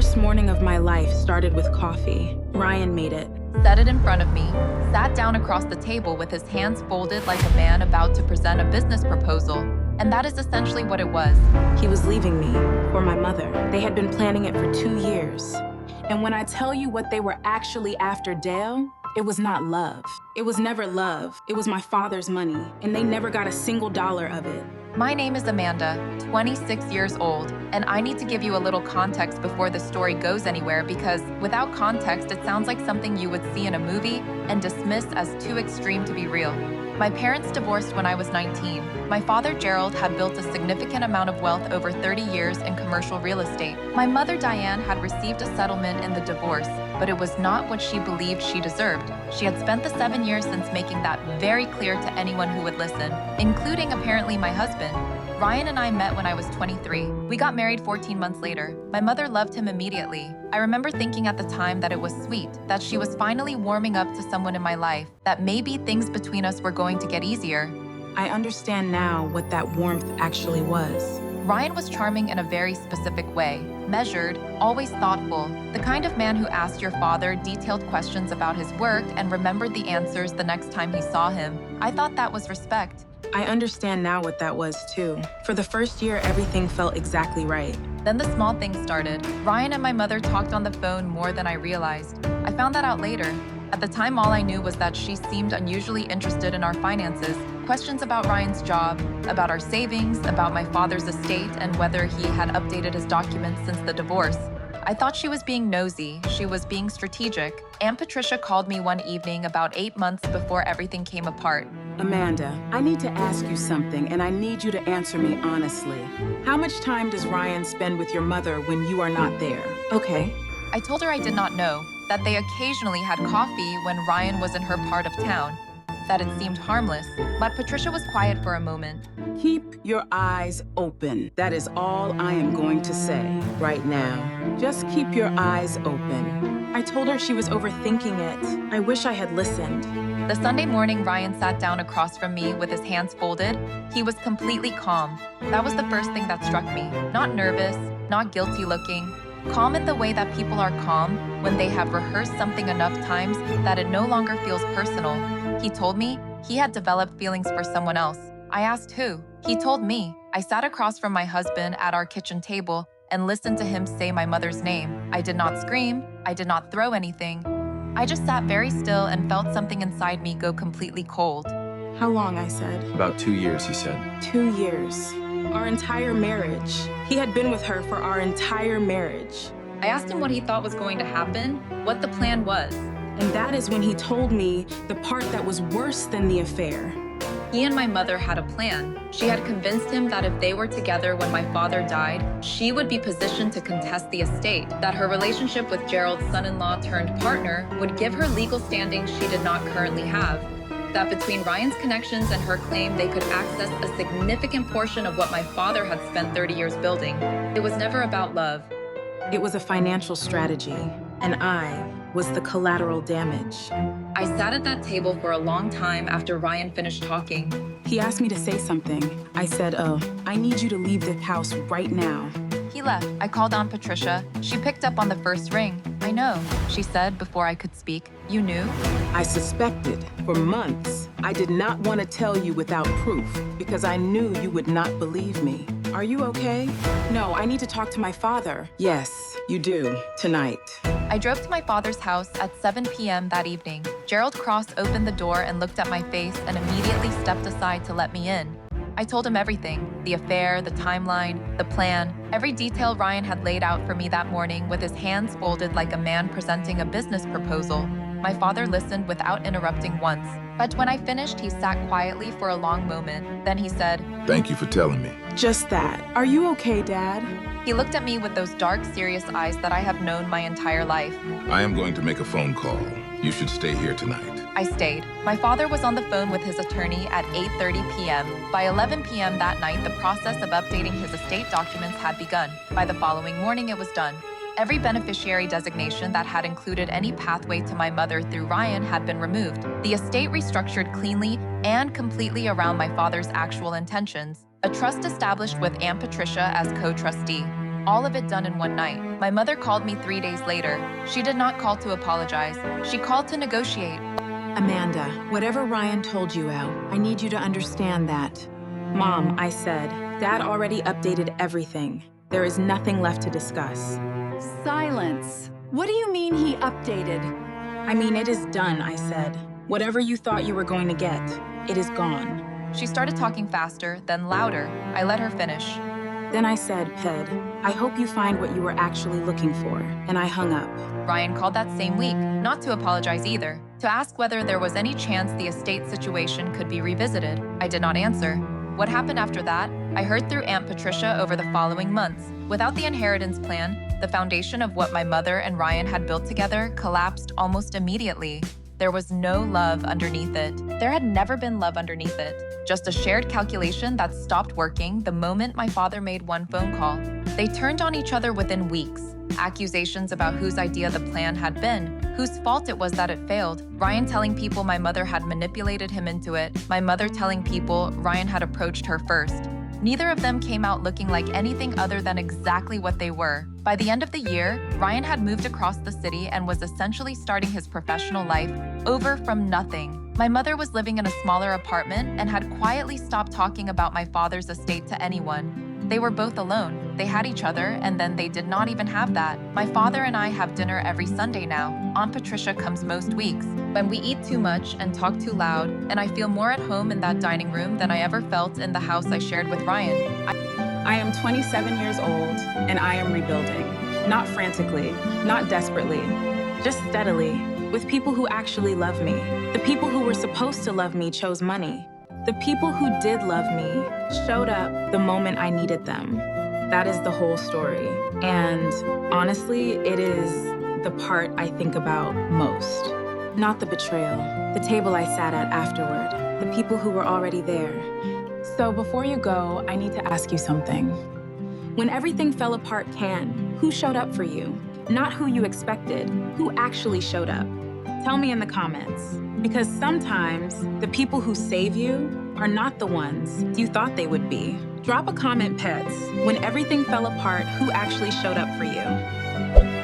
first morning of my life started with coffee. Ryan made it. Set it in front of me, sat down across the table with his hands folded like a man about to present a business proposal. And that is essentially what it was. He was leaving me for my mother. They had been planning it for 2 years. And when I tell you what they were actually after Dale, it was not love. It was never love. It was my father's money, and they never got a single dollar of it. My name is Amanda, 26 years old, and I need to give you a little context before the story goes anywhere because without context, it sounds like something you would see in a movie and dismiss as too extreme to be real. My parents divorced when I was 19. My father, Gerald, had built a significant amount of wealth over 30 years in commercial real estate. My mother, Diane, had received a settlement in the divorce, but it was not what she believed she deserved. She had spent the 7 years since making that very clear to anyone who would listen, including apparently my husband. Ryan and I met when I was 23. We got married 14 months later. My mother loved him immediately. I remember thinking at the time that it was sweet, that she was finally warming up to someone in my life, that maybe things between us were going to get easier. I understand now what that warmth actually was. Ryan was charming in a very specific way, measured, always thoughtful, the kind of man who asked your father detailed questions about his work and remembered the answers the next time he saw him. I thought that was respect. I understand now what that was too. For the first year, everything felt exactly right. Then the small things started. Ryan and my mother talked on the phone more than I realized. I found that out later. At the time, all I knew was that she seemed unusually interested in our finances. Questions about Ryan's job, about our savings, about my father's estate, and whether he had updated his documents since the divorce. I thought she was being nosy. She was being strategic. Aunt Patricia called me one evening about 8 months before everything came apart. Amanda, I need to ask you something, and I need you to answer me honestly. How much time does Ryan spend with your mother when you are not there? Okay. I told her I did not know, that they occasionally had coffee when Ryan was in her part of town, that it seemed harmless, but Patricia was quiet for a moment. Keep your eyes open. That is all I am going to say right now. Just keep your eyes open. I told her she was overthinking it. I wish I had listened. The Sunday morning, Ryan sat down across from me with his hands folded. He was completely calm. That was the first thing that struck me. Not nervous, not guilty looking. Calm in the way that people are calm when they have rehearsed something enough times that it no longer feels personal. He told me he had developed feelings for someone else. I asked who. He told me. I sat across from my husband at our kitchen table and listened to him say my mother's name. I did not scream. I did not throw anything. I just sat very still and felt something inside me go completely cold. How long, I said? About 2 years, he said. 2 years. Our entire marriage. He had been with her for our entire marriage. I asked him what he thought was going to happen, what the plan was. And that is when he told me the part that was worse than the affair. He and my mother had a plan. She had convinced him that if they were together when my father died, she would be positioned to contest the estate, that her relationship with Gerald's son-in-law turned partner would give her legal standing she did not currently have, that between Ryan's connections and her claim they could access a significant portion of what my father had spent 30 years building. It was never about love. It was a financial strategy, and I was the collateral damage. I sat at that table for a long time after Ryan finished talking. He asked me to say something. I said, I need you to leave this house right now. He left. I called Aunt Patricia. She picked up on the first ring. I know, she said before I could speak. You knew? I suspected for months. I did not want to tell you without proof because I knew you would not believe me. Are you okay? No, I need to talk to my father. Yes, you do, tonight. I drove to my father's house at 7 p.m. that evening. Gerald Cross opened the door and looked at my face and immediately stepped aside to let me in. I told him everything, the affair, the timeline, the plan, every detail Ryan had laid out for me that morning with his hands folded like a man presenting a business proposal. My father listened without interrupting once. But when I finished, he sat quietly for a long moment. Then he said, "Thank you for telling me." Just that. Are you okay, Dad? He looked at me with those dark, serious eyes that I have known my entire life. I am going to make a phone call. You should stay here tonight. I stayed. My father was on the phone with his attorney at 8:30 p.m. By 11 p.m. that night, the process of updating his estate documents had begun. By the following morning, it was done. Every beneficiary designation that had included any pathway to my mother through Ryan had been removed. The estate restructured cleanly and completely around my father's actual intentions. A trust established with Aunt Patricia as co-trustee. all of it done in one night. My mother called me 3 days later. She did not call to apologize. She called to negotiate. Amanda, whatever Ryan told you, I need you to understand that. Mom, I said, Dad already updated everything. There is nothing left to discuss. Silence. What do you mean he updated? I mean, it is done, I said. Whatever you thought you were going to get, it is gone. She started talking faster, then louder. I let her finish. Then I said, Ped, I hope you find what you were actually looking for, and I hung up. Ryan called that same week, not to apologize either, to ask whether there was any chance the estate situation could be revisited. I did not answer. What happened after that, I heard through Aunt Patricia over the following months. Without the inheritance plan, the foundation of what my mother and Ryan had built together collapsed almost immediately. There was no love underneath it. There had never been love underneath it. Just a shared calculation that stopped working the moment my father made one phone call. They turned on each other within weeks. Accusations about whose idea the plan had been, whose fault it was that it failed. Ryan telling people my mother had manipulated him into it. My mother telling people Ryan had approached her first. Neither of them came out looking like anything other than exactly what they were. By the end of the year, Ryan had moved across the city and was essentially starting his professional life over from nothing. My mother was living in a smaller apartment and had quietly stopped talking about my father's estate to anyone. They were both alone. They had each other, and then they did not even have that. My father and I have dinner every Sunday now. Aunt Patricia comes most weeks. When we eat too much and talk too loud, and I feel more at home in that dining room than I ever felt in the house I shared with Ryan. I am 27 years old, and I am rebuilding. Not frantically, not desperately, just steadily, with people who actually love me. The people who were supposed to love me chose money. The people who did love me showed up the moment I needed them. That is the whole story. And honestly, it is the part I think about most. Not the betrayal, the table I sat at afterward, the people who were already there. So before you go, I need to ask you something. When everything fell apart, who showed up for you? Not who you expected, who actually showed up? Tell me in the comments. Because sometimes the people who save you are not the ones you thought they would be. Drop a comment, pets. When everything fell apart, who actually showed up for you?